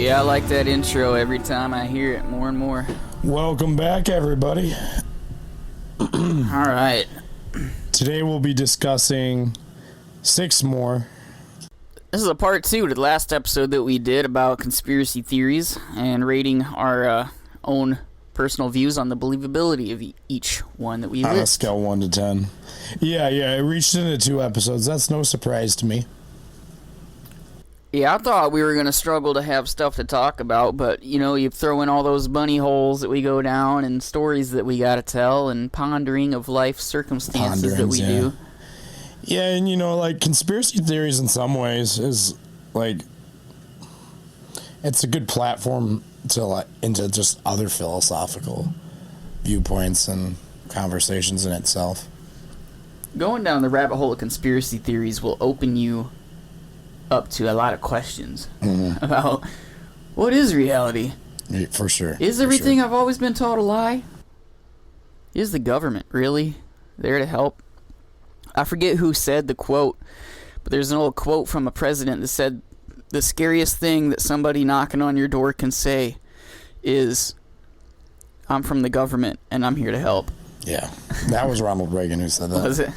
Yeah, I like that intro every time I hear it more and more. Welcome back, everybody. All right. Today we'll be discussing 6 more. This is a part 2 to the last episode that we did about conspiracy theories and rating our own personal views on the believability of each one that we On a list. scale 1 to 10. Yeah, it reached into 2 episodes. That's no surprise to me. Yeah, I thought we were going to struggle to have stuff to talk about, but, you throw in all those bunny holes that we go down and stories that we got to tell and pondering of life circumstances that we do. Yeah, and conspiracy theories in some ways is, it's a good platform to, into just other philosophical viewpoints and conversations in itself. Going down the rabbit hole of conspiracy theories will open you up to a lot of questions about what is reality? For sure. Is everything I've always been taught a lie? Is the government really there to help? I forget who said the quote, but there's an old quote from a president that said, the scariest thing that somebody knocking on your door can say is, I'm from the government and I'm here to help. Yeah, that was Ronald Reagan who said that. Was it?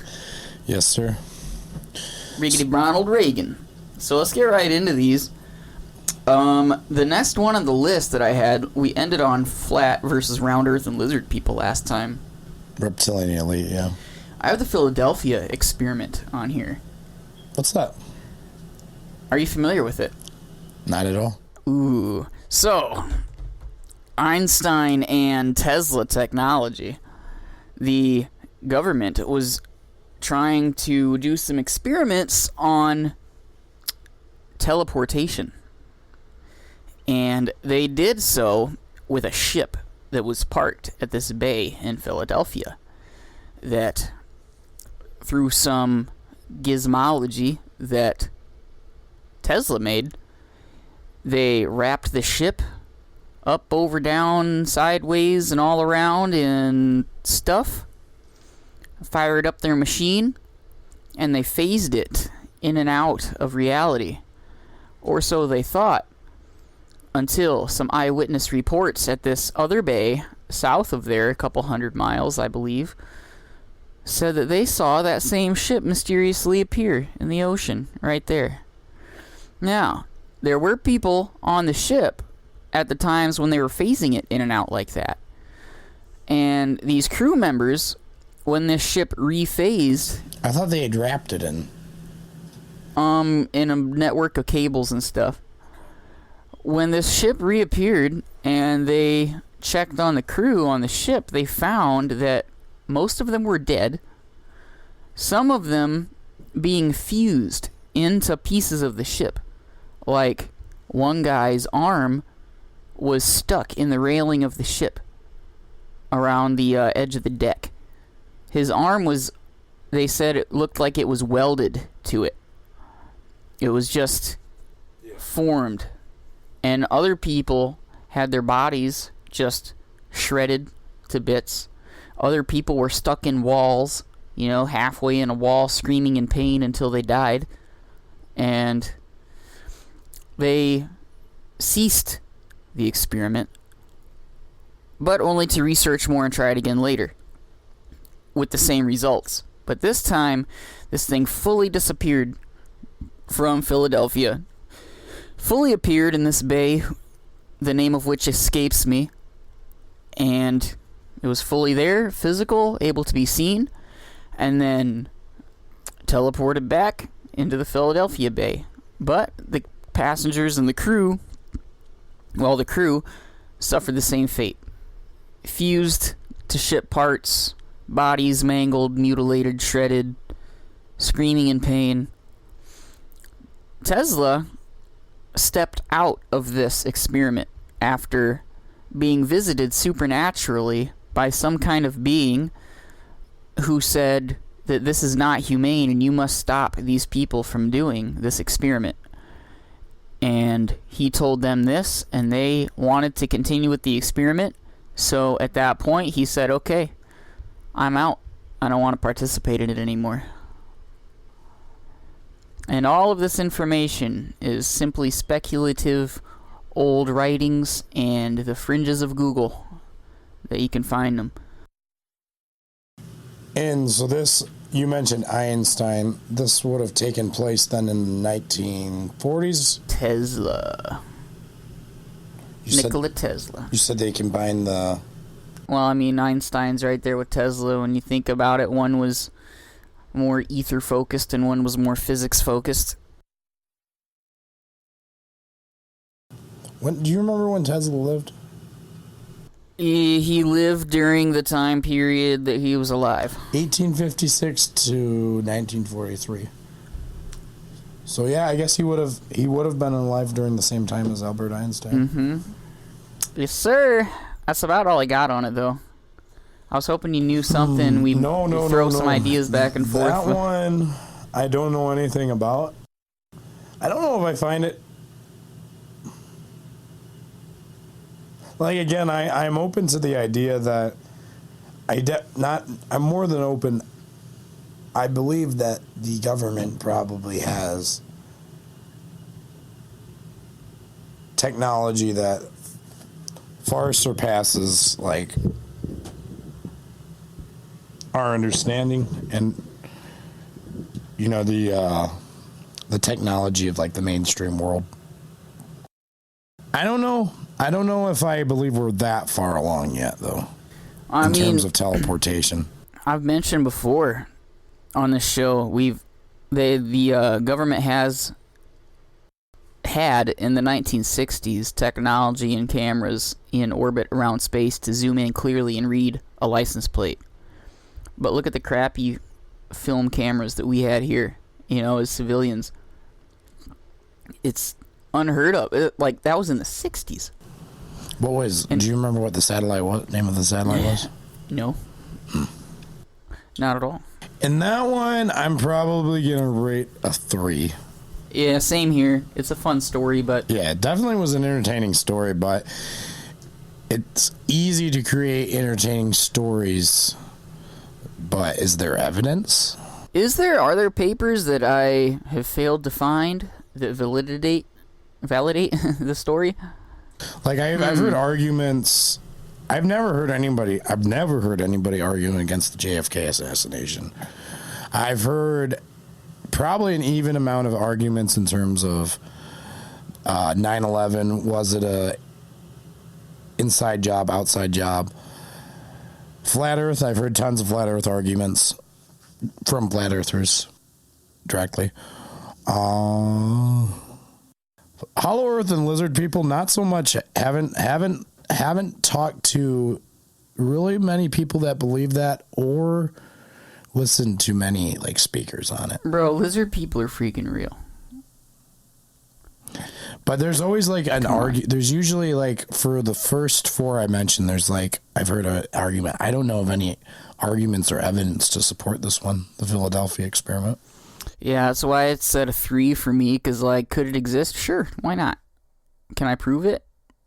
Yes, sir. Riggedy Ronald Reagan. So let's get right into these. The next one on the list that I had, we ended on flat versus round earth and lizard people last time. Reptilian elite, yeah. I have the Philadelphia experiment on here. What's that? Are you familiar with it? Not at all. Ooh. So, Einstein and Tesla technology. The government was trying to do some experiments on teleportation. And they did so with a ship that was parked at this bay in Philadelphia that, through some gizmology that Tesla made, they wrapped the ship up, over, down, sideways, and all around in stuff, fired up their machine, and they phased it in and out of reality. Or so they thought, until some eyewitness reports at this other bay, south of there, a couple 100 miles, I believe, said that they saw that same ship mysteriously appear in the ocean, right there. Now, there were people on the ship at the times when they were phasing it in and out like that. And these crew members, when this ship rephased... I thought they had wrapped it in a network of cables and stuff. When this ship reappeared and they checked on the crew on the ship, they found that most of them were dead. Some of them being fused into pieces of the ship. Like, one guy's arm was stuck in the railing of the ship around the edge of the deck. His arm was, they said it looked like it was welded to it. It was just formed. And other people had their bodies just shredded to bits. Other people were stuck in walls, halfway in a wall, screaming in pain until they died. And they ceased the experiment, but only to research more and try it again later with the same results. But this time, this thing fully disappeared from Philadelphia. Fully appeared in this bay, the name of which escapes me. And it was fully there, physical, able to be seen, and then teleported back into the Philadelphia Bay. But the passengers and the crew suffered the same fate. Fused to ship parts, bodies mangled, mutilated, shredded, screaming in pain. Tesla stepped out of this experiment after being visited supernaturally by some kind of being who said that this is not humane and you must stop these people from doing this experiment. And he told them this, and they wanted to continue with the experiment. So at that point, he said, okay, I'm out. I don't want to participate in it anymore. And all of this information is simply speculative old writings and the fringes of Google that you can find them. And so this, you mentioned Einstein. This would have taken place then in the 1940s? Tesla. Nikola Tesla. You said they combined the... Well, I mean, Einstein's right there with Tesla. When you think about it, one was more ether-focused and one was more physics-focused. Do you remember when Tesla lived? He lived during the time period that he was alive. 1856 to 1943. So yeah, I guess he would have been alive during the same time as Albert Einstein. Mm-hmm. Yes, sir. That's about all I got on it, though. I was hoping you knew something. We'd throw some ideas back and forth. That one, I don't know anything about. I don't know if I find it... Like, again, I'm open to the idea that I'm more than open. I believe that the government probably has technology that far surpasses, like, our understanding and, you know, the technology of, like, the mainstream world. I don't know if I believe we're that far along yet, though. In terms of teleportation. I've mentioned before on this show, the government has had in the 1960s technology and cameras in orbit around space to zoom in clearly and read a license plate. But look at the crappy film cameras that we had here, as civilians. It's unheard of. That was in the 60s. Do you remember what name of the satellite was? No. Not at all. In that one, I'm probably going to rate a 3. Yeah, same here. It's a fun story, but... Yeah, it definitely was an entertaining story, but it's easy to create entertaining stories, but is there evidence? Are there papers that I have failed to find that validate the story? Like, I've heard arguments. I've never heard anybody arguing against the JFK assassination. I've heard probably an even amount of arguments in terms of 9/11. Was it a inside job, outside job? Flat Earth, I've heard tons of Flat Earth arguments from Flat Earthers directly. Hollow Earth and lizard people, not so much. Haven't talked to really many people that believe that or listened to many speakers on it. Bro, lizard people are freaking real. But there's always an argument. There's usually for the first 4 I mentioned, there's I've heard an argument. I don't know of any arguments or evidence to support this one, the Philadelphia experiment. Yeah, that's why it's at a 3 for me, because, could it exist? Sure, why not? Can I prove it?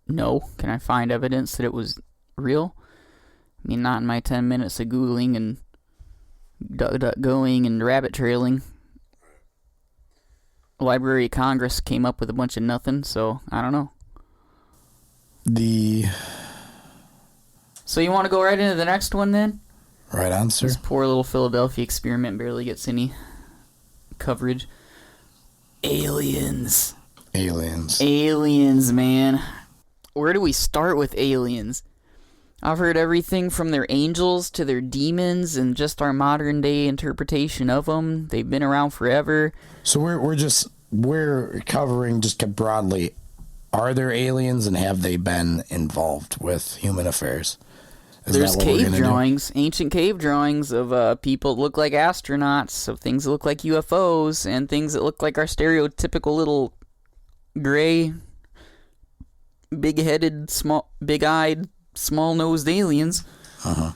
No. Can I find evidence that it was real? I mean, not in my 10 minutes of Googling and going and rabbit trailing. Library of Congress came up with a bunch of nothing, so I don't know. So you want to go right into the next one, then? Right on, sir. This poor little Philadelphia experiment barely gets any coverage. Aliens, man. Where do we start with aliens? I've heard everything from their angels to their demons and just our modern day interpretation of them. They've been around forever. So we're covering just broadly, are there aliens and have they been involved with human affairs? There's cave drawings, ancient cave drawings of people that look like astronauts, of things that look like UFOs, and things that look like our stereotypical little gray, big-headed, big-eyed, small-nosed aliens. Uh-huh.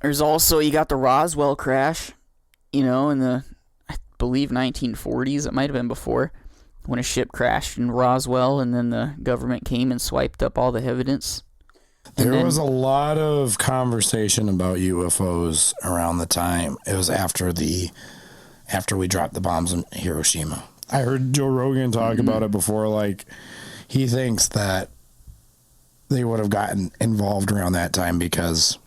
There's also, you got the Roswell crash, in the, I believe, 1940s. It might have been before, when a ship crashed in Roswell, and then the government came and swiped up all the evidence. There was a lot of conversation about UFOs around the time. It was after we dropped the bombs in Hiroshima. I heard Joe Rogan talk about it before. he thinks that they would have gotten involved around that time because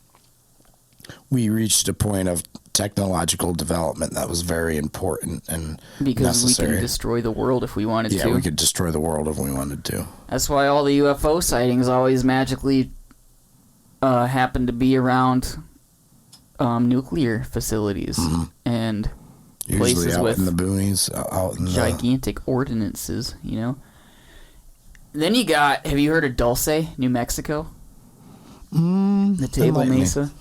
we reached a point of technological development that was very important and because necessary. we can destroy the world if we wanted to. Yeah, we could destroy the world if we wanted to. That's why all the UFO sightings always magically happen to be around nuclear facilities and Usually places out with in the boonies, out in gigantic ordinances, you know. Then you got, have you heard of Dulce, New Mexico? The Table Mesa.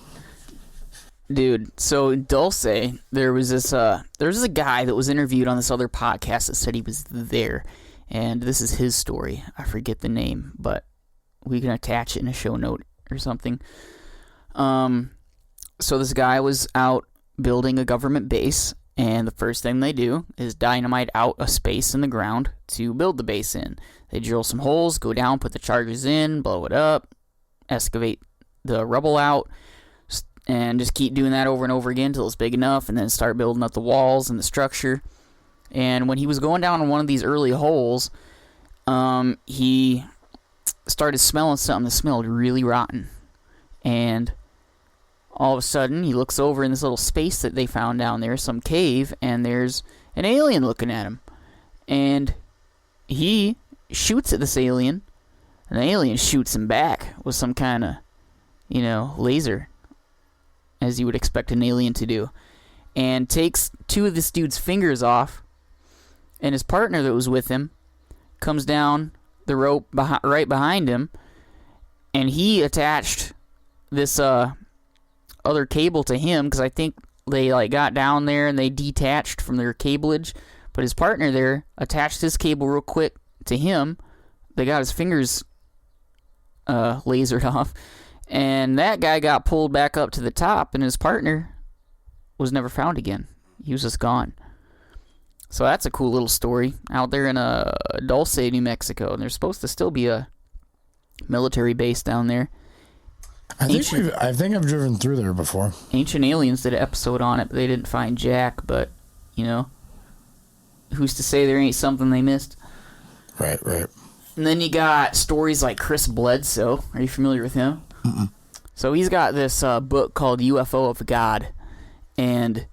Dude, so Dulce, there was a guy that was interviewed on this other podcast that said he was there, and this is his story. I forget the name, but we can attach it in a show note or something. So this guy was out building a government base, and the first thing they do is dynamite out a space in the ground to build the base in. They drill some holes, go down, put the charges in, blow it up, excavate the rubble out, and just keep doing that over and over again until it's big enough, and then start building up the walls and the structure. And when he was going down in one of these early holes, he started smelling something that smelled really rotten. And all of a sudden, he looks over in this little space that they found down there, some cave, and there's an alien looking at him. And he shoots at this alien, and the alien shoots him back with some kind of, laser, as you would expect an alien to do, and takes two of this dude's fingers off, and his partner that was with him comes down the rope right behind him, and he attached this other cable to him, because I think they got down there and they detached from their cableage, but his partner there attached his cable real quick to him. They got his fingers lasered off, and that guy got pulled back up to the top, and his partner was never found again. He was just gone. So that's a cool little story out there in Dulce, New Mexico, and there's supposed to still be a military base down there. I think I've driven through there before. Ancient Aliens did an episode on it, but they didn't find Jack, but, who's to say there ain't something they missed? Right. And then you got stories like Chris Bledsoe. Are you familiar with him? Mm-mm. So he's got this book called UFO of God, and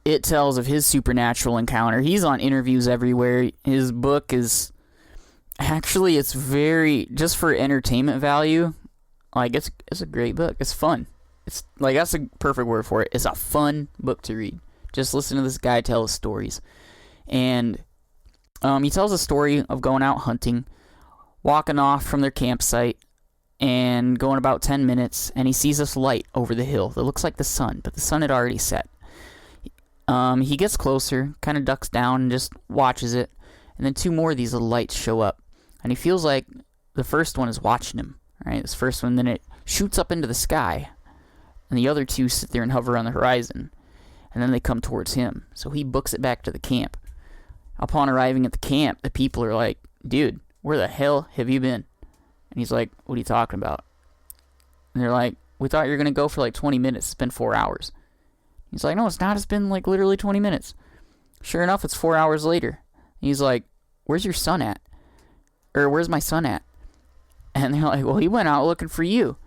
it tells of his supernatural encounter. He's on interviews everywhere. His book is actually, it's very, just for entertainment value, it's a great book. It's fun. It's that's a perfect word for it. It's a fun book to read. Just listen to this guy tell his stories. And he tells a story of going out hunting, walking off from their campsite, and going about 10 minutes, and he sees this light over the hill that looks like the sun, but the sun had already set. He gets closer, kind of ducks down, and just watches it, and then two more of these little lights show up, and he feels like the first one is watching him, right? This first one, then it shoots up into the sky, and the other two sit there and hover on the horizon, and then they come towards him, so he books it back to the camp. Upon arriving at the camp, the people are like, dude, where the hell have you been? And he's like, what are you talking about? And they're like, we thought you were going to go for 20 minutes. It's been 4 hours. He's like, no, it's not. It's been literally 20 minutes. Sure enough, it's 4 hours later. And he's like, where's your son at? Or where's my son at? And they're like, well, he went out looking for you.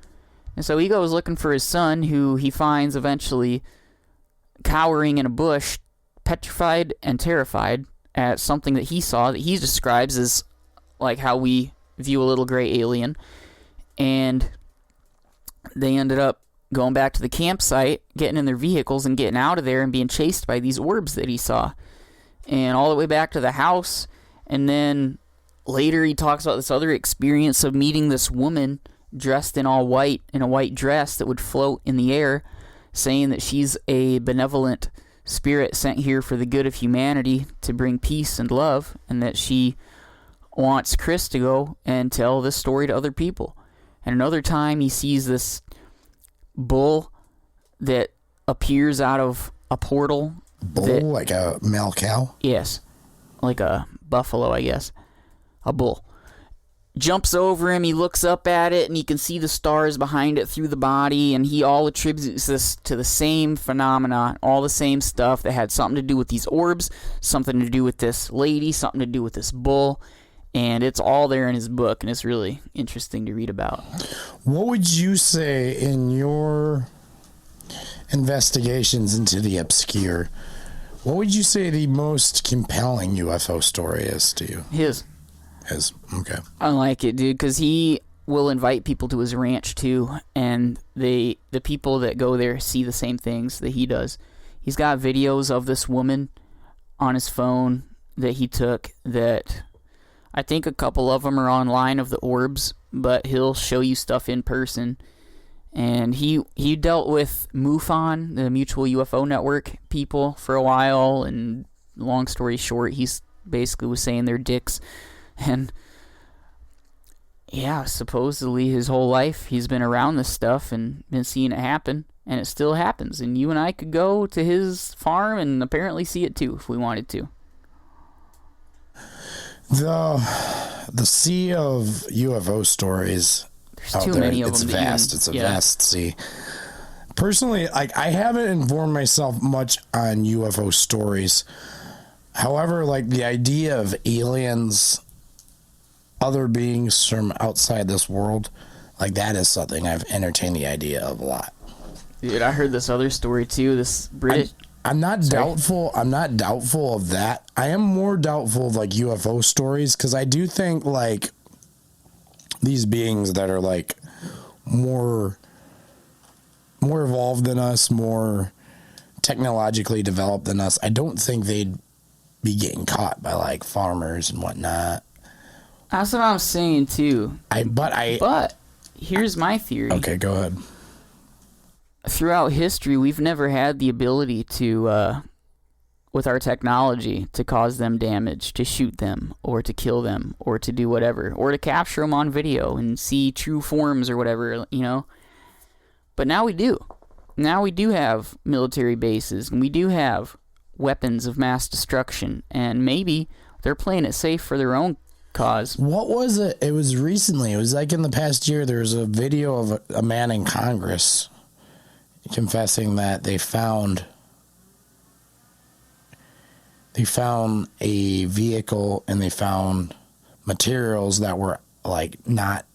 And so he goes looking for his son, who he finds eventually cowering in a bush, petrified and terrified at something that he saw that he describes as how we view a little gray alien. And they ended up going back to the campsite, getting in their vehicles and getting out of there and being chased by these orbs that he saw. And all the way back to the house. And then later he talks about this other experience of meeting this woman dressed in all white, in a white dress that would float in the air, saying that she's a benevolent spirit sent here for the good of humanity to bring peace and love, and that she wants Chris to go and tell this story to other people. And another time he sees this bull that appears out of a portal. Bull? Like a male cow? Yes. Like a buffalo, I guess. A bull. Jumps over him, he looks up at it, and he can see the stars behind it through the body, and he all attributes this to the same phenomena, all the same stuff that had something to do with these orbs, something to do with this lady, something to do with this bull. And it's all there in his book, and it's really interesting to read about. What would you say in your investigations into the obscure, what would you say the most compelling UFO story is to you? His. Okay. I like it, dude, because he will invite people to his ranch, too, and the people that go there see the same things that he does. He's got videos of this woman on his phone that he took that... I think a couple of them are online of the orbs, but he'll show you stuff in person. And he dealt with MUFON, the Mutual UFO Network people, for a while. And long story short, he's basically was saying they're dicks. And yeah, supposedly his whole life he's been around this stuff and been seeing it happen. And it still happens. And you and I could go to his farm and apparently see it too if we wanted to. The sea of UFO stories. There's too many of them. It's vast. It's a vast sea. Personally, I haven't informed myself much on UFO stories. However, like the idea of aliens, other beings from outside this world, like that is something I've entertained the idea of a lot. Dude, I heard this other story too. This British. I'm not doubtful. I'm not doubtful of that. I am more doubtful of like UFO stories because I do think like these beings that are like more evolved than us, more technologically developed than us. I don't think they'd be getting caught by like farmers and whatnot. That's what I'm saying too. But here's my theory. Okay, go ahead. Throughout history, we've never had the ability to, with our technology, to cause them damage, to shoot them, or to kill them, or to do whatever, or to capture them on video and see true forms or whatever, you know. But now we do. Now we do have military bases, and we do have weapons of mass destruction, and maybe they're playing it safe for their own cause. What was it? It was recently. It was like in the past year, there was a video of a man in Congress confessing that they found a vehicle and they found materials that were like not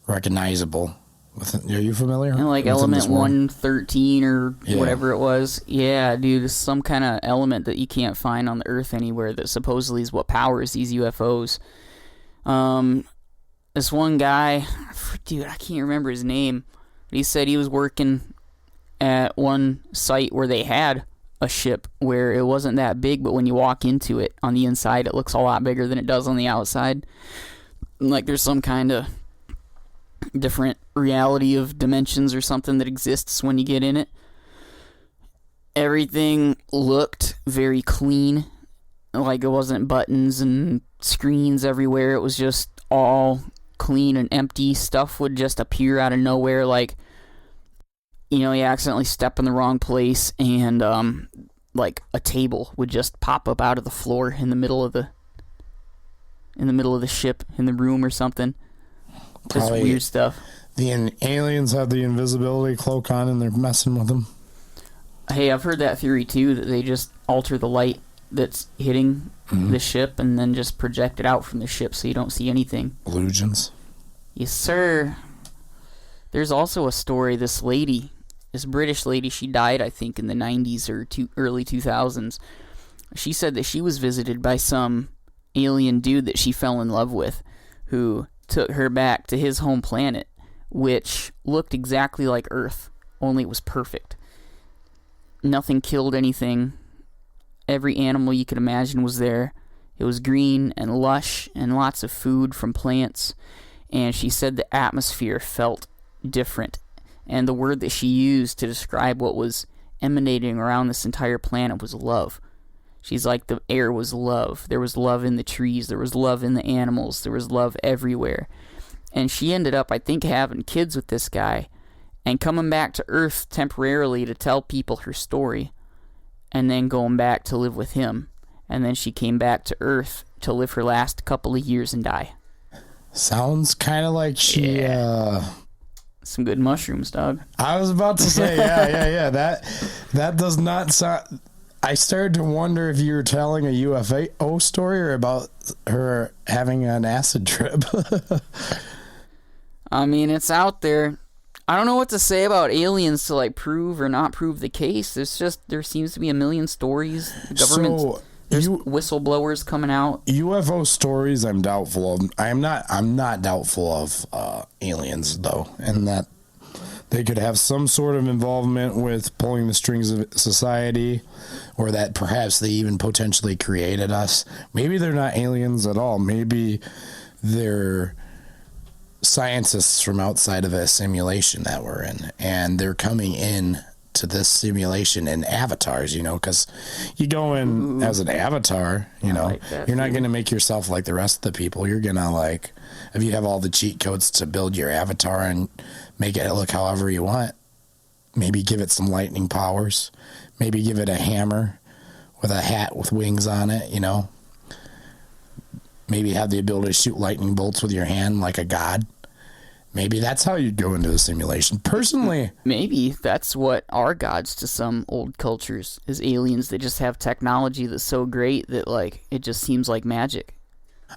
recognizable. Are you familiar? And like element 113 or whatever it was. Yeah, dude, it's some kind of element that you can't find on the Earth anywhere that supposedly is what powers these UFOs. This one guy, dude, I can't remember his name, but he said he was working at one site where they had a ship where it wasn't that big, but when you walk into it on the inside, it looks a lot bigger than it does on the outside. Like there's some kind of different reality of dimensions or something that exists when you get in it. Everything looked very clean, like it wasn't buttons and screens everywhere. It was just all clean and empty. Stuff would just appear out of nowhere, like, you know, you accidentally step in the wrong place and like a table would just pop up out of the floor in the middle of the ship, in the room or something. Just weird stuff. The aliens have the invisibility cloak on and they're messing with them. Hey, I've heard that theory too, that they just alter the light that's hitting the ship and then just project it out from the ship so you don't see anything. Illusions. Yes, sir. There's also a story, this British lady, she died, I think, in the 90s or early 2000s. She said that she was visited by some alien dude that she fell in love with, who took her back to his home planet, which looked exactly like Earth, only it was perfect. Nothing killed anything. Every animal you could imagine was there. It was green and lush and lots of food from plants. And she said the atmosphere felt different. And the word that she used to describe what was emanating around this entire planet was love. She's like, the air was love. There was love in the trees. There was love in the animals. There was love everywhere. And she ended up, I think, having kids with this guy and coming back to Earth temporarily to tell people her story and then going back to live with him. And then she came back to Earth to live her last couple of years and die. Sounds kind of like she... Some good mushrooms, dog. I was about to say, yeah. That does not sound... I started to wonder if you were telling a UFO story or about her having an acid trip. I mean, it's out there. I don't know what to say about aliens to like prove or not prove the case. It's just there seems to be a million stories. The government, there's whistleblowers coming out. UFO stories, I'm doubtful of. I'm not doubtful of aliens though, and that they could have some sort of involvement with pulling the strings of society, or that perhaps they even potentially created us. Maybe they're not aliens at all. Maybe they're scientists from outside of a simulation that we're in, and they're coming in to this simulation in avatars, because you go in as an avatar, like you're not going to make yourself like the rest of the people. You're going to if you have all the cheat codes to build your avatar and make it look however you want, maybe give it some lightning powers, maybe give it a hammer with a hat with wings on it, maybe have the ability to shoot lightning bolts with your hand like a god. Maybe that's how you'd go into the simulation. Personally, maybe that's what are gods to some old cultures, is aliens. They just have technology that's so great that it just seems like magic.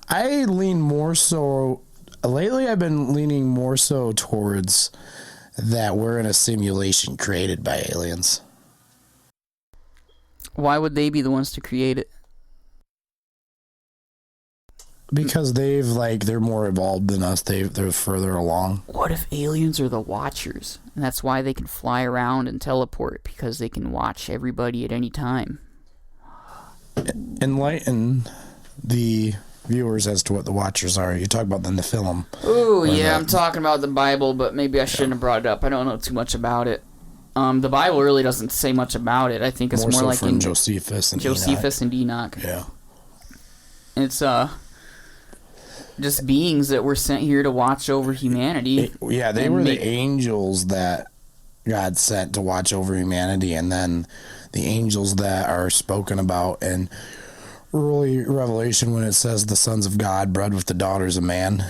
I lean more so lately. I've been leaning more so towards that we're in a simulation created by aliens. Why would they be the ones to create it? Because they're more evolved than us. They're further along. What if aliens are the watchers? And that's why they can fly around and teleport, because they can watch everybody at any time. Enlighten the viewers as to what the watchers are. You talk about the Nephilim. Ooh, yeah, I'm talking about the Bible, but maybe I shouldn't have brought it up. I don't know too much about it. The Bible really doesn't say much about it. I think it's more so like from in Josephus and Enoch. Yeah. It's just beings that were sent here to watch over humanity. They were the angels that God sent to watch over humanity, and then the angels that are spoken about in early Revelation when it says the sons of God bred with the daughters of man,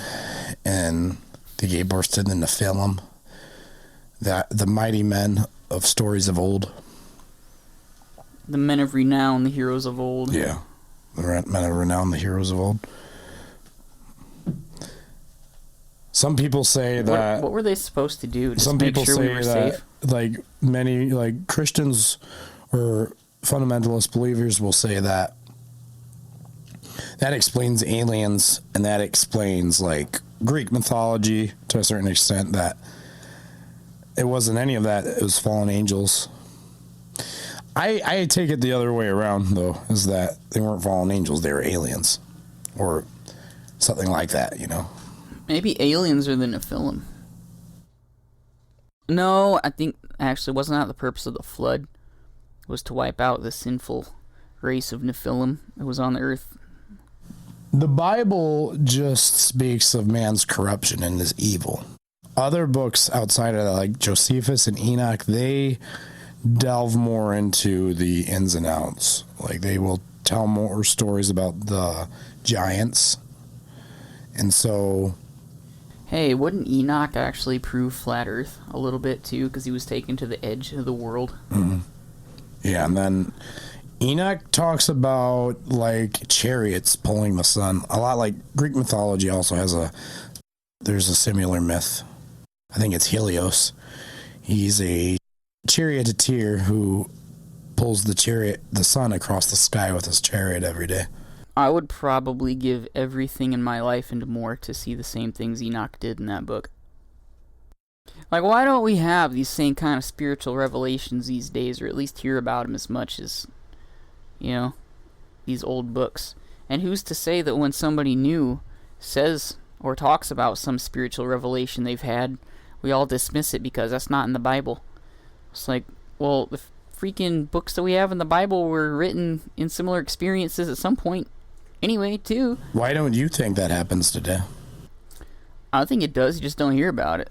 and they gave birth to the Nephilim, the mighty men of stories of old. The men of renown, the heroes of old. Yeah, the men of renown, the heroes of old. Some people say that... What were they supposed to do? Just some make people sure say we were that, safe? Many, Christians or fundamentalist believers will say that explains aliens, and that explains, Greek mythology to a certain extent, that it wasn't any of that. It was fallen angels. I take it the other way around, though, is that they weren't fallen angels. They were aliens. Or something like that, Maybe aliens are the Nephilim. No, I think actually wasn't that the purpose of the flood? It was to wipe out the sinful race of Nephilim that was on the earth. The Bible just speaks of man's corruption and his evil. Other books outside of that, Josephus and Enoch, they delve more into the ins and outs. They will tell more stories about the giants. And so... Hey, wouldn't Enoch actually prove flat Earth a little bit, too? Because he was taken to the edge of the world. Mm-hmm. Yeah, and then Enoch talks about, chariots pulling the sun. A lot like Greek mythology also has there's a similar myth. I think it's Helios. He's a charioteer who pulls the sun across the sky with his chariot every day. I would probably give everything in my life and more to see the same things Enoch did in that book. Why don't we have these same kind of spiritual revelations these days, or at least hear about them as much as, these old books? And who's to say that when somebody new says or talks about some spiritual revelation they've had, we all dismiss it because that's not in the Bible? It's well, the freaking books that we have in the Bible were written in similar experiences at some point. Anyway, too. Why don't you think that happens today? I think it does. You just don't hear about it.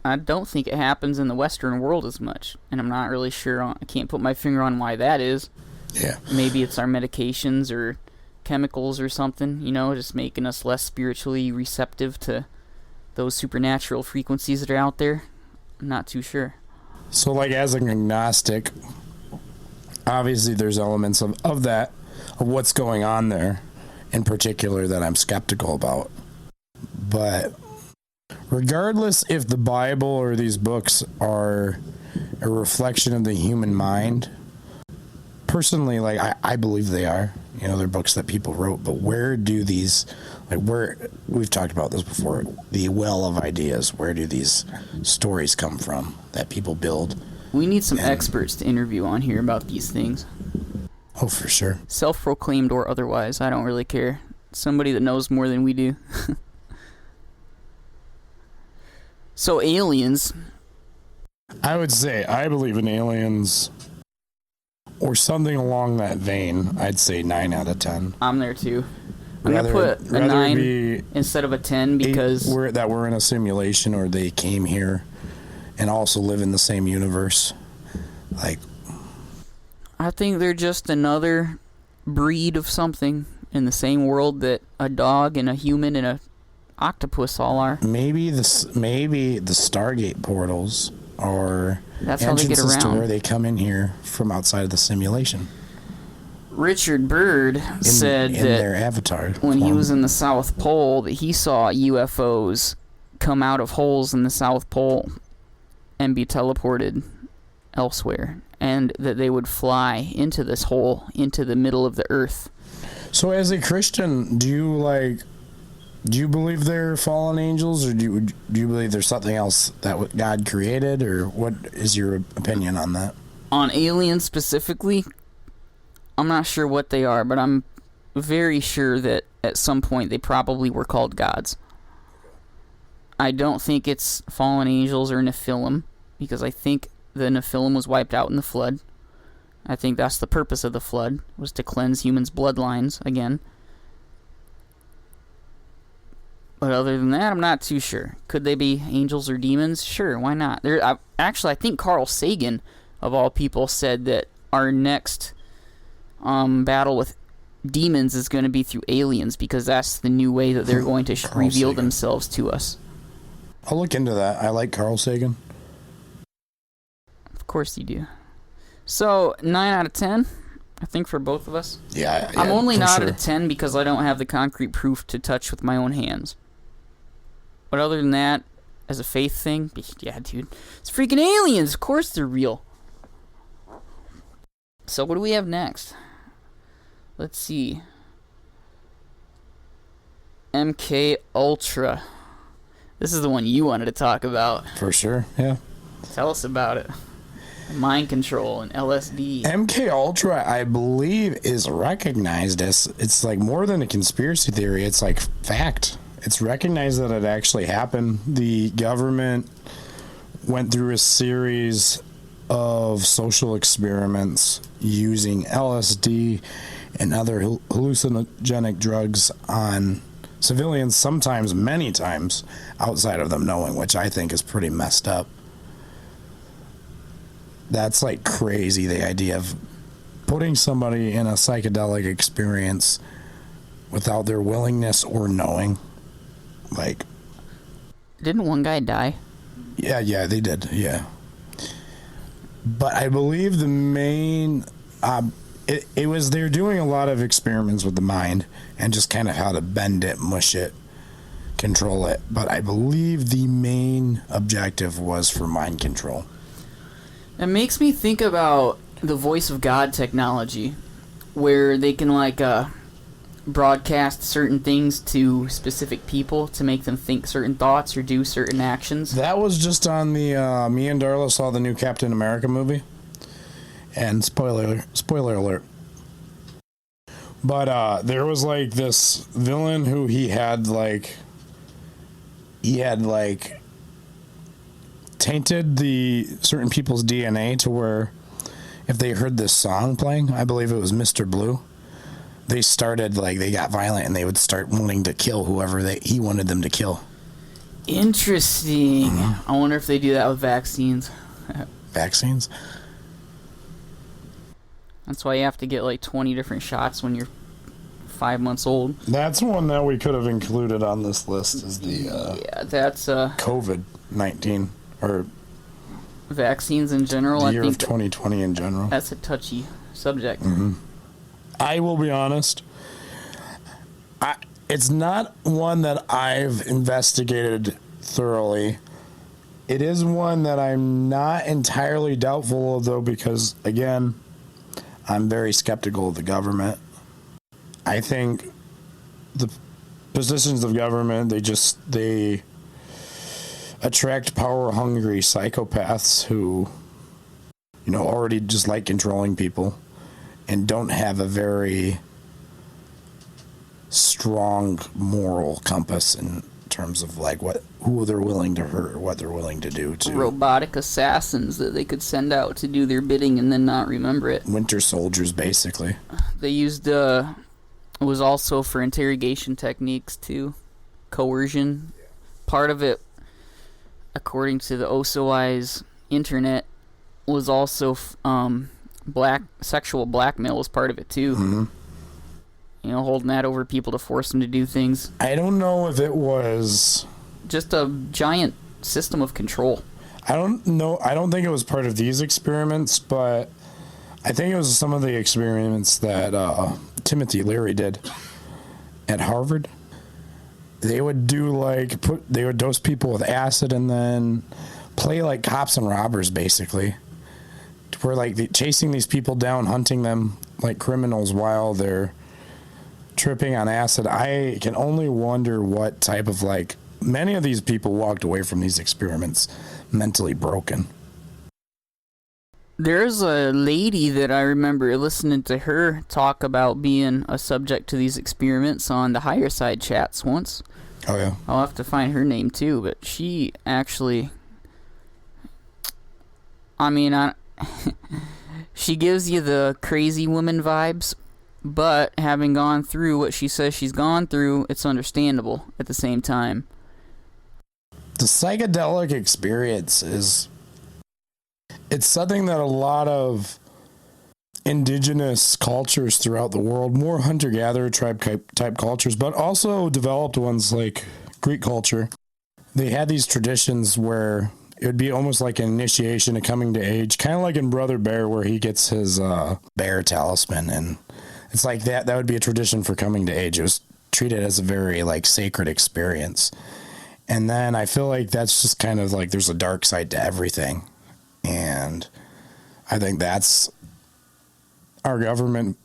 I don't think it happens in the Western world as much, and I'm not really sure. I can't put my finger on why that is. Yeah. Maybe it's our medications or chemicals or something, just making us less spiritually receptive to those supernatural frequencies that are out there. I'm not too sure. So, as an agnostic, obviously there's elements of that, of what's going on there in particular that I'm skeptical about. But regardless if the Bible or these books are a reflection of the human mind, personally, like, I believe they are. You know, they're books that people wrote, but where do these, like, we've talked about this before, the well of ideas, where do these stories come from that people build? We need some experts to interview on here about these things. Oh, for sure. Self-proclaimed or otherwise, I don't really care. Somebody that knows more than we do. So aliens. I would say I believe in aliens or something along that vein. I'd say 9 out of 10. I'm there too. I'm going to put a 9 instead of a 10 because... we're in a simulation, or they came here and also live in the same universe. Like, I think they're just another breed of something in the same world that a dog and a human and a octopus all are. Maybe the Stargate portals are that's how they get around. To where they come in here from outside of the simulation. Richard Byrd said in that their avatar when he was in the South Pole that he saw UFOs come out of holes in the South Pole and be teleported elsewhere, and that they would fly into this hole into the middle of the earth. So as a Christian, do you believe they're fallen angels, or do you believe there's something else that God created, or what is your opinion on that? On aliens specifically, I'm not sure what they are, but I'm very sure that at some point they probably were called gods. I don't think it's fallen angels or Nephilim, because I think the Nephilim was wiped out in the flood. I think that's the purpose of the flood, was to cleanse humans' bloodlines again. But other than that, I'm not too sure. Could they be angels or demons? Sure, why not? I think Carl Sagan, of all people, said that our next battle with demons is going to be through aliens, because that's the new way that they're going to reveal themselves to us. I'll look into that. I like Carl Sagan. Of course you do. So, 9 out of 10, I think, for both of us. Yeah, I'm only not at a 10 because I don't have the concrete proof to touch with my own hands. But other than that, as a faith thing, yeah, dude, it's freaking aliens. Of course they're real. So what do we have next? Let's see. MK Ultra. This is the one you wanted to talk about. For sure, yeah. Tell us about it. Mind control and LSD. MK Ultra, I believe, is recognized as, it's like more than a conspiracy theory. It's like fact. It's recognized that it actually happened. The government went through a series of social experiments using LSD and other hallucinogenic drugs on civilians, sometimes many times outside of them knowing, which I think is pretty messed up. That's like crazy, the idea of putting somebody in a psychedelic experience without their willingness or knowing. Like, didn't one guy die? Yeah, they did, yeah. But I believe the main, it was, they're doing a lot of experiments with the mind and just kind of how to bend it, mush it, control it. But I believe the main objective was for mind control. It makes me think about the voice of God technology, where they can broadcast certain things to specific people to make them think certain thoughts or do certain actions. That was just on the me and Darla saw the new Captain America movie, and spoiler alert. But there was like this villain who he had tainted the certain people's DNA to where if they heard this song playing, I believe it was Mr. Blue, they started, they got violent and they would start wanting to kill whoever he wanted them to kill. Interesting. I wonder if they do that with vaccines. Vaccines? That's why you have to get 20 different shots when you're 5 months old. That's one that we could have included on this list, is the that's COVID-19 or vaccines in general. the year of 2020 in general. That's a touchy subject. I will be honest. It's not one that I've investigated thoroughly. It is one that I'm not entirely doubtful of, though, because, again, I'm very skeptical of the government. I think the positions of government, they attract power-hungry psychopaths who, already just like controlling people and don't have a very strong moral compass in terms of like who they're willing to hurt or what they're willing to do to robotic assassins that they could send out to do their bidding and then not remember it. Winter soldiers, basically. They used it was also for interrogation techniques too, coercion. Part of it, according to the OSOI's internet, was also sexual blackmail was part of it too. Holding that over people to force them to do things. I don't know if it was just a giant system of control. I don't know. I don't think it was part of these experiments, but I think it was some of the experiments that Timothy Leary did at Harvard. They would do they would dose people with acid and then play like cops and robbers, basically. Where chasing these people down, hunting them like criminals while they're tripping on acid. I can only wonder what type of many of these people walked away from these experiments mentally broken. There's a lady that I remember listening to her talk about being a subject to these experiments on the Higher Side chats once. Oh, yeah. I'll have to find her name too, but she actually... she gives you the crazy woman vibes, but having gone through what she says she's gone through, it's understandable at the same time. The psychedelic experience it's something that a lot of indigenous cultures throughout the world, more hunter-gatherer type cultures, but also developed ones like Greek culture, they had these traditions where it would be almost like an initiation of coming to age, kind of like in Brother Bear where he gets his bear talisman, and it's like that would be a tradition for coming to age. It was treated as a very sacred experience. And then I feel like that's just kind of there's a dark side to everything. And I think that's our government,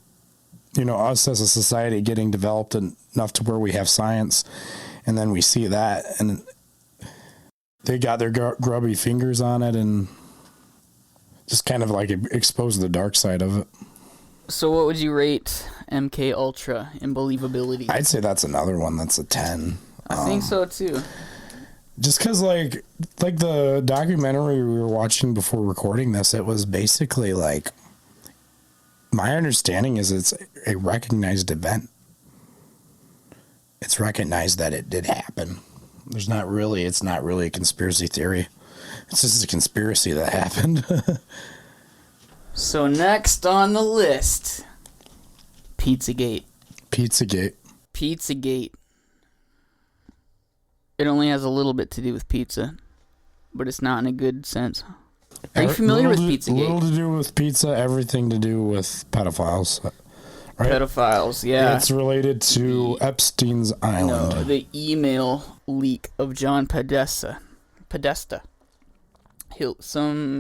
us as a society getting developed enough to where we have science. And then we see that and they got their grubby fingers on it and just kind of expose the dark side of it. So what would you rate MK Ultra in believability? I'd say that's another one that's a 10. I think so too. Just because like the documentary we were watching before recording this, it was basically my understanding is it's a recognized event. It's recognized that it did happen. It's not really a conspiracy theory. It's just a conspiracy that happened. So next on the list, Pizzagate. Pizzagate. It only has a little bit to do with pizza, but it's not in a good sense. Are you familiar with Pizzagate? Little to do with pizza, everything to do with pedophiles. Right? Pedophiles, yeah. It's related to Epstein's Island. No, the email leak of John Podesta. Some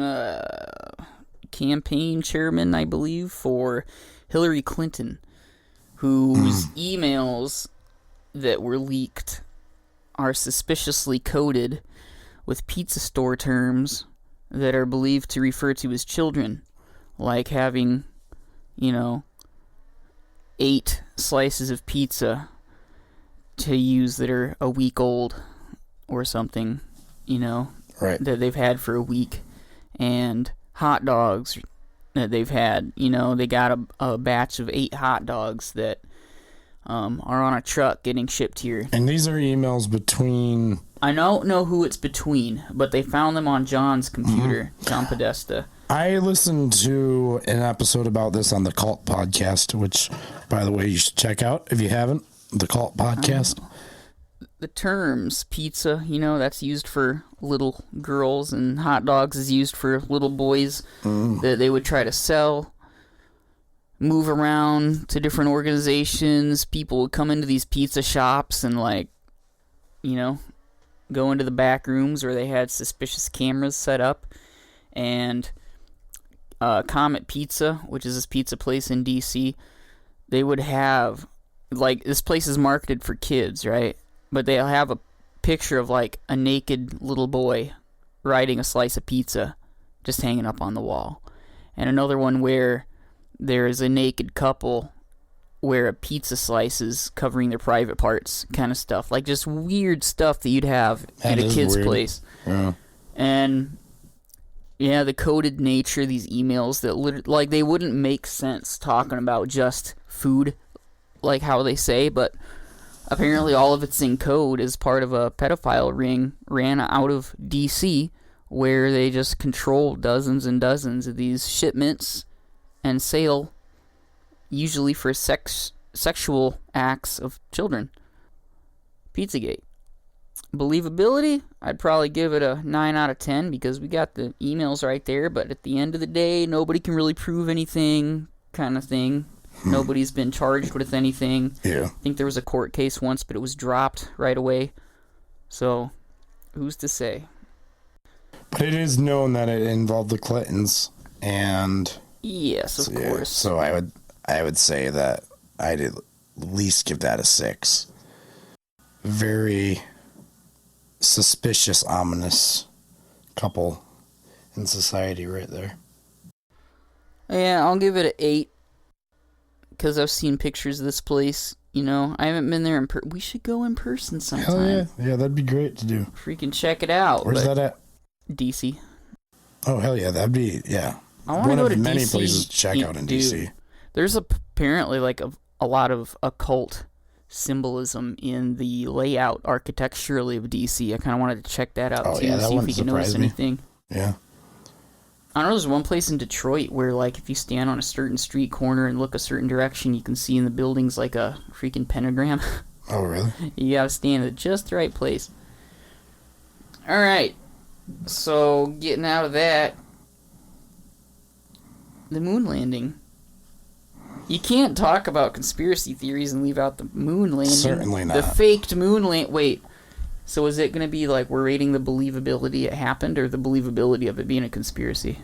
campaign chairman, I believe, for Hillary Clinton, whose emails that were leaked are suspiciously coded with pizza store terms that are believed to refer to as children, like having, 8 slices of pizza to use that are a week old or something, right, that they've had for a week, and hot dogs that they've had, they got a batch of 8 hot dogs that are on a truck getting shipped here. And these are emails between... I don't know who it's between, but they found them on John's computer, John Podesta. I listened to an episode about this on the Cult Podcast, which, by the way, you should check out if you haven't. The Cult Podcast. The terms, pizza, that's used for little girls, and hot dogs is used for little boys that they would try to sell. move around to different organizations. People would come into these pizza shops and, like, you know, go into the back rooms where they had suspicious cameras set up. And Comet Pizza, which is this pizza place in DC, they would have, like, this place is marketed for kids, right? But they'll have a picture of, like, a naked little boy riding a slice of pizza just hanging up on the wall. And another one where there's a naked couple where a pizza slice is covering their private parts, kind of stuff. Like, just weird stuff that you'd have at a kid's place. Yeah. And, yeah, the coded nature of these emails that, like, they wouldn't make sense talking about just food, like how they say, but apparently all of it's in code as part of a pedophile ring ran out of DC, where they just control dozens and dozens of these shipments and sale, usually for sexual acts of children. Pizzagate. Believability, I'd probably give it a 9 out of 10 because we got the emails right there, but at the end of the day, nobody can really prove anything, kind of thing. Nobody's been charged with anything. Yeah. I think there was a court case once, but it was dropped right away. So, who's to say? But it is known that it involved the Clintons, and yes, of course. So I would say that I'd at least give that a 6. Very suspicious, ominous couple in society right there. Yeah, I'll give it an 8. Because I've seen pictures of this place, you know. I haven't been there in person. We should go in person sometime. Hell yeah. Yeah, that'd be great to do. Freaking check it out. Where's that at? DC. Oh, hell yeah. That'd be, yeah. I want to go to many DC. places to check out in DC. There's apparently like a lot of occult symbolism in the layout architecturally of DC. I kind of wanted to check that out too, yeah, that see if we can notice anything. Yeah. I don't know, there's one place in Detroit where, like, if you stand on a certain street corner and look a certain direction, you can see in the buildings, like, a freaking pentagram. Oh, really? You gotta stand at just the right place. Alright. So, getting out of that, the moon landing. You can't talk about conspiracy theories and leave out the moon landing. Certainly not. The faked moon landing. Wait. So is it going to be like we're rating the believability it happened or the believability of it being a conspiracy?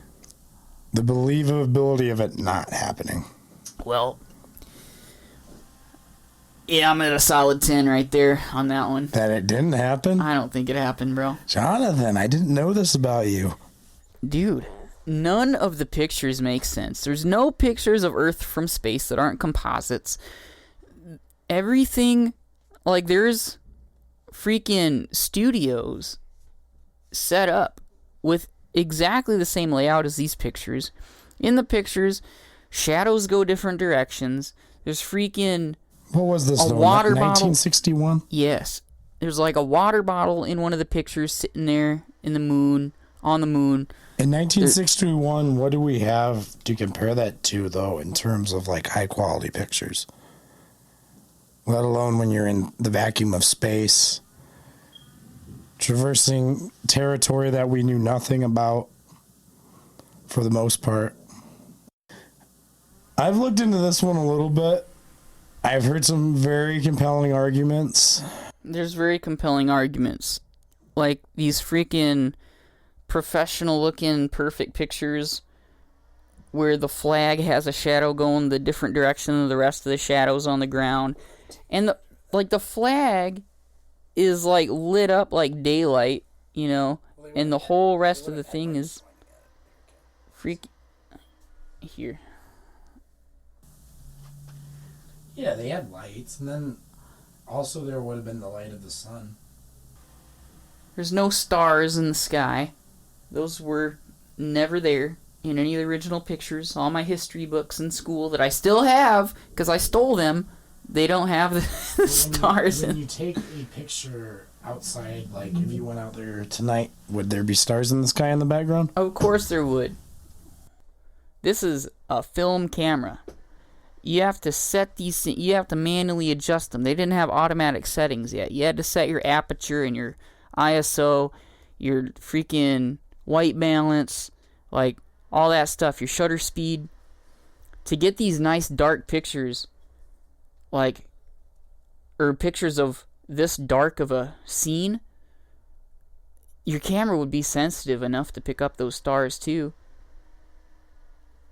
The believability of it not happening. Well, yeah, I'm at a solid 10 right there on that one. That it didn't happen? I don't think it happened, bro. Jonathan, I didn't know this about you. Dude, none of the pictures make sense. There's no pictures of Earth from space that aren't composites. Everything, like, there's freaking studios set up with exactly the same layout as these pictures. In the pictures, shadows go different directions. There's freaking what was this? A water bottle. 1961? Yes. There's like a water bottle in one of the pictures sitting there in the moon, on the moon. In 1961, what do we have to compare that to, though, in terms of, like, high-quality pictures? Let alone when you're in the vacuum of space, traversing territory that we knew nothing about, for the most part. I've looked into this one a little bit. I've heard some very compelling arguments. There's very compelling arguments. Like, these freaking professional-looking, perfect pictures where the flag has a shadow going the different direction than the rest of the shadows on the ground. And, the flag is, like, lit up like daylight, you know, and the whole rest of the thing is here. Yeah, they had lights, and then also there would have been the light of the sun. There's no stars in the sky. Those were never there in any of the original pictures. All my history books in school that I still have, because I stole them, they don't have the stars. When you take a picture outside, like if you went out there tonight, would there be stars in the sky in the background? Of course there would. This is a film camera. You have to set these, you have to manually adjust them. They didn't have automatic settings yet. You had to set your aperture and your ISO, your freaking white balance, like all that stuff, your shutter speed. to get these nice dark pictures, like, or pictures of this dark of a scene, your camera would be sensitive enough to pick up those stars too.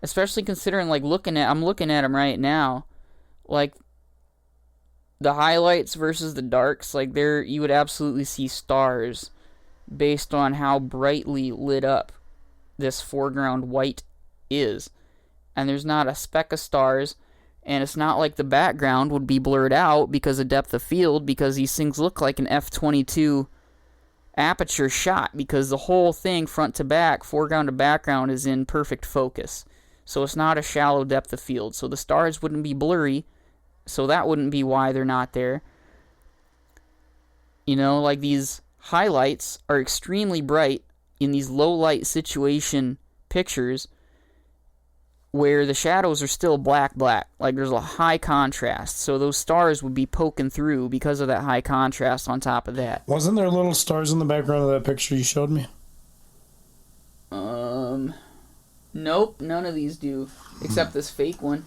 Especially considering, like, I'm looking at them right now, like, the highlights versus the darks, like, there, you would absolutely see stars based on how brightly lit up this foreground white is. And there's not a speck of stars, and it's not like the background would be blurred out because of depth of field, because these things look like an f/22 aperture shot, because the whole thing, front to back, foreground to background, is in perfect focus. So it's not a shallow depth of field. So the stars wouldn't be blurry, so that wouldn't be why they're not there. You know, like, these highlights are extremely bright in these low light situation pictures where the shadows are still black. Like, there's a high contrast. So those stars would be poking through because of that high contrast on top of that. Wasn't there little stars in the background of that picture you showed me? Nope, none of these do, except this fake one.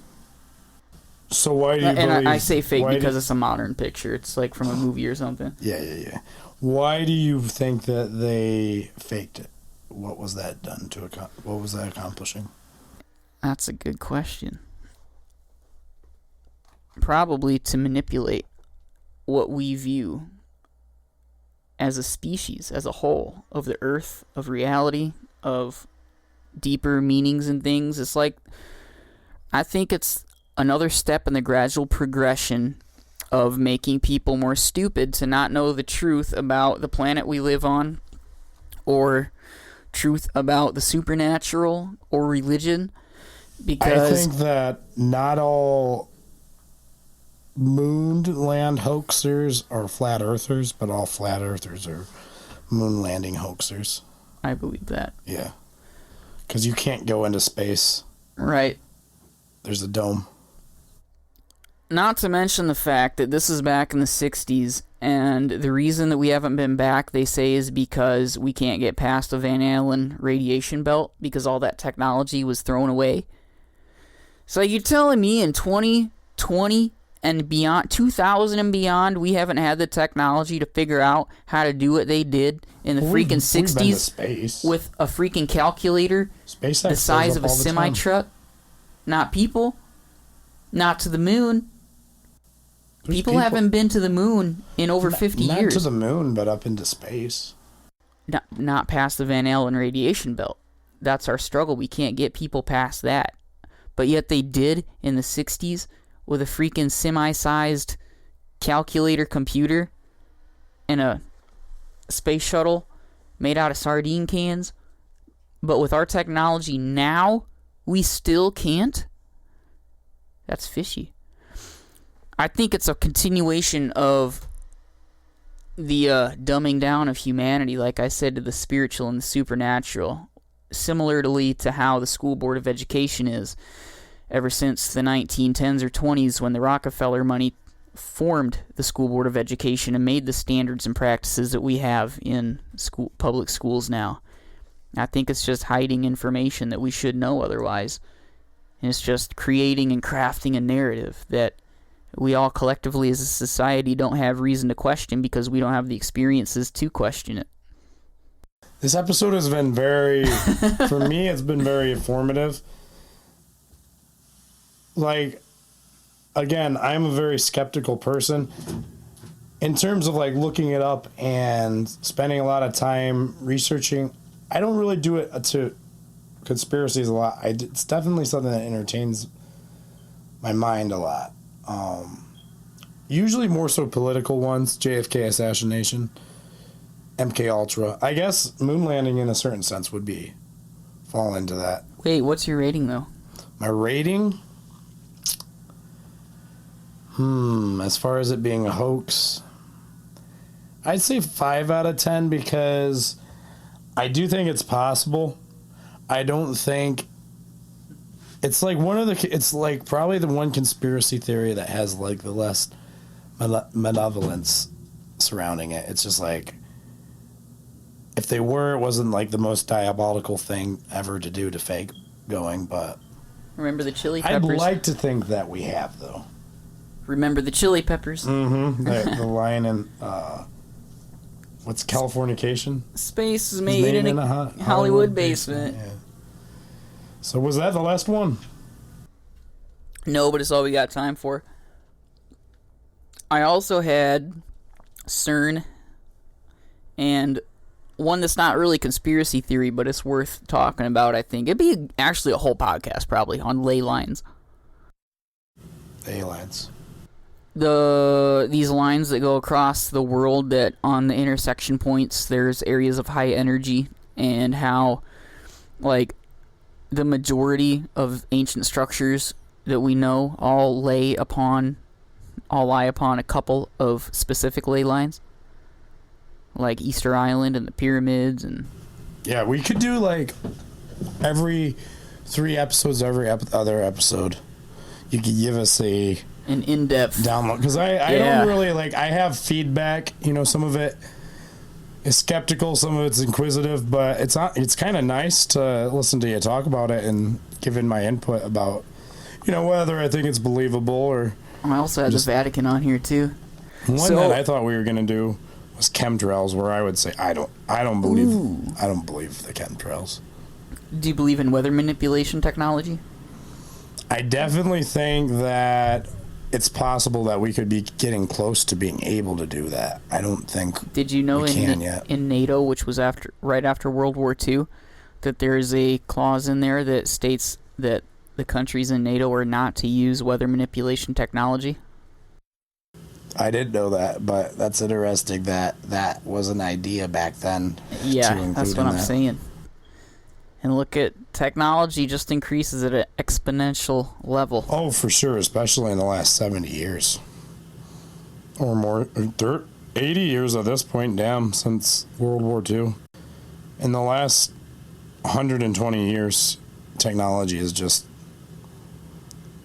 So why do you And believe... I say fake because it's a modern picture. It's like from a movie or something. Yeah. Why do you think that they faked it? What was that done to... What was that accomplishing? That's a good question. Probably to manipulate what we view as a species, as a whole, of the earth, of reality, of deeper meanings and things. It's like, I think it's another step in the gradual progression of making people more stupid to not know the truth about the planet we live on, or truth about the supernatural or religion. Because I think that not all moon land hoaxers are flat earthers, but all flat earthers are moon landing hoaxers. I believe that. Yeah. Because you can't go into space. Right. There's a dome. Not to mention the fact that this is back in the 60s, and the reason that we haven't been back, they say, is because we can't get past the Van Allen radiation belt, because all that technology was thrown away. So you're telling me in 2020 and beyond, 2000 and beyond, we haven't had the technology to figure out how to do what they did in the freaking 60s with a freaking calculator SpaceX the size of a semi-truck? Not people. Not to the moon. People haven't been to the moon in over 50 years. Not to the moon, but up into space. Not past the Van Allen radiation belt. That's our struggle. We can't get people past that. But yet they did in the 60s with a freaking semi-sized calculator computer and a space shuttle made out of sardine cans. But with our technology now, we still can't? That's fishy. I think it's a continuation of the dumbing down of humanity, like I said, to the spiritual and the supernatural, similarly to how the School Board of Education is ever since the 1910s or 20s, when the Rockefeller money formed the School Board of Education and made the standards and practices that we have in public schools now. I think it's just hiding information that we should know otherwise. And it's just creating and crafting a narrative that we all collectively as a society don't have reason to question because we don't have the experiences to question it. This episode has been very, for me, it's been very informative. Like, again, I'm a very skeptical person. In terms of, like, looking it up and spending a lot of time researching, I don't really do it to conspiracies a lot. It's definitely something that entertains my mind a lot. Usually more so political ones, JFK assassination, MK Ultra. I guess moon landing in a certain sense would fall into that. Wait, what's your rating though? My rating? As far as it being a hoax, I'd say 5 out of 10 because I do think it's possible. I don't think it's like it's like probably the one conspiracy theory that has like the less malevolence surrounding it. It's just like, if it wasn't like the most diabolical thing ever to do to fake going, but Remember the chili I'd peppers? like to think that we have, though. Remember the chili peppers? Mm-hmm. The line in, what's Californication? Space is made in a Hollywood basement. Yeah. So was that the last one? No, but it's all we got time for. I also had CERN and one that's not really conspiracy theory, but it's worth talking about, I think. It'd be actually a whole podcast, probably, on ley lines. Ley lines. These lines that go across the world, that on the intersection points there's areas of high energy, and how, like, the majority of ancient structures that we know all lie upon a couple of specific ley lines, like Easter Island and the pyramids. And yeah, we could do like every 3 episodes, every other episode you could give us an in-depth download, because I don't really, like, I have feedback, you know, some of it is skeptical, some of it's inquisitive, but it's kind of nice to listen to you talk about it and give in my input about, you know, whether I think it's believable. Or I also had the Vatican on here too. One that I thought we were gonna do was chemtrails, where I would say I don't believe the chemtrails. Do you believe in weather manipulation technology? I definitely think that it's possible that we could be getting close to being able to do that. I don't think. Did you know we can yet. In NATO, which was right after World War II, that there is a clause in there that states that the countries in NATO are not to use weather manipulation technology? I did know that, but that's interesting that that was an idea back then. Yeah, that's what I'm saying. And look at technology just increases at an exponential level. Oh, for sure, especially in the last 70 years. Or more, 80 years at this point, damn, since World War II. In the last 120 years, technology is just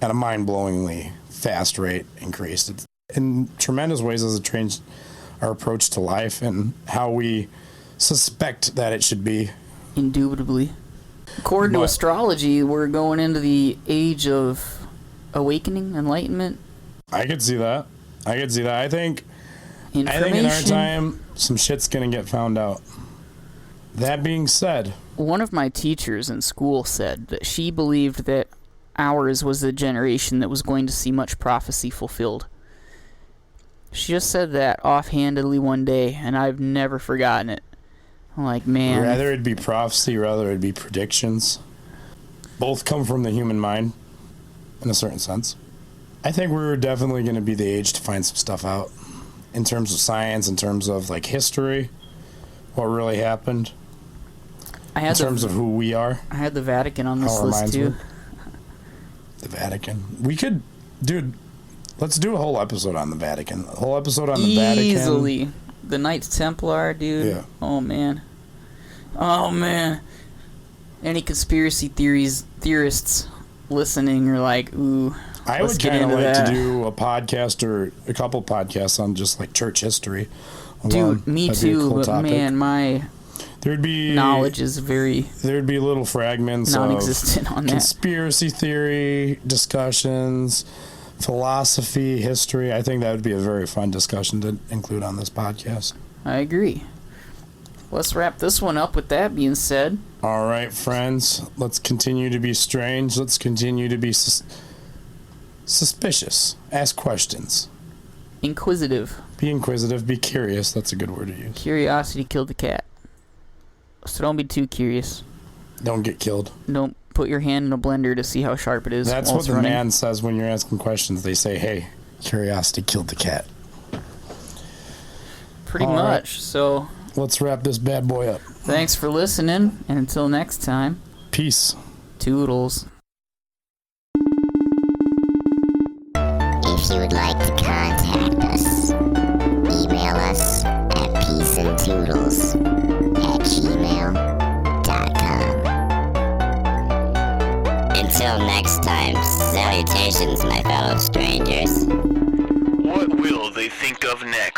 at a mind-blowingly fast rate increased. It's in tremendous ways as it changed our approach to life and how we suspect that it should be. Indubitably. According to astrology, we're going into the age of awakening, enlightenment. I could see that. I think in our time, some shit's going to get found out. That being said, one of my teachers in school said that she believed that ours was the generation that was going to see much prophecy fulfilled. She just said that offhandedly one day, and I've never forgotten it. I'm like, man. Rather it be prophecy, rather it be predictions. Both come from the human mind, in a certain sense. I think we're definitely going to be the age to find some stuff out. In terms of science, in terms of, like, history, what really happened. In terms of who we are. I had the Vatican on this list, too. The Vatican. We could, dude, let's do a whole episode on the Vatican. A whole episode on the Vatican. Easily. The Knights Templar, dude. Yeah. Oh, man. Any conspiracy theorists listening are like, ooh, I would kind of like to do a podcast or a couple podcasts on just, like, church history. Dude, me too, but topic. Man, my knowledge is there'd be little fragments non-existent on that. Conspiracy theory discussions, philosophy, history. I think that would be a very fun discussion to include on this podcast. I agree. Let's wrap this one up with that being said. All right, friends. Let's continue to be strange. Let's continue to be suspicious. Ask questions. Inquisitive. Be inquisitive. Be curious. That's a good word to use. Curiosity killed the cat. So don't be too curious. Don't get killed. Don't put your hand in a blender to see how sharp it is. That's what the man says when you're asking questions. They say, hey, curiosity killed the cat. Pretty much. So let's wrap this bad boy up. Thanks for listening, and until next time, peace. Toodles. If you would like to contact us, email us at peaceandtoodles@gmail.com. Until next time, salutations, my fellow strangers. What will they think of next?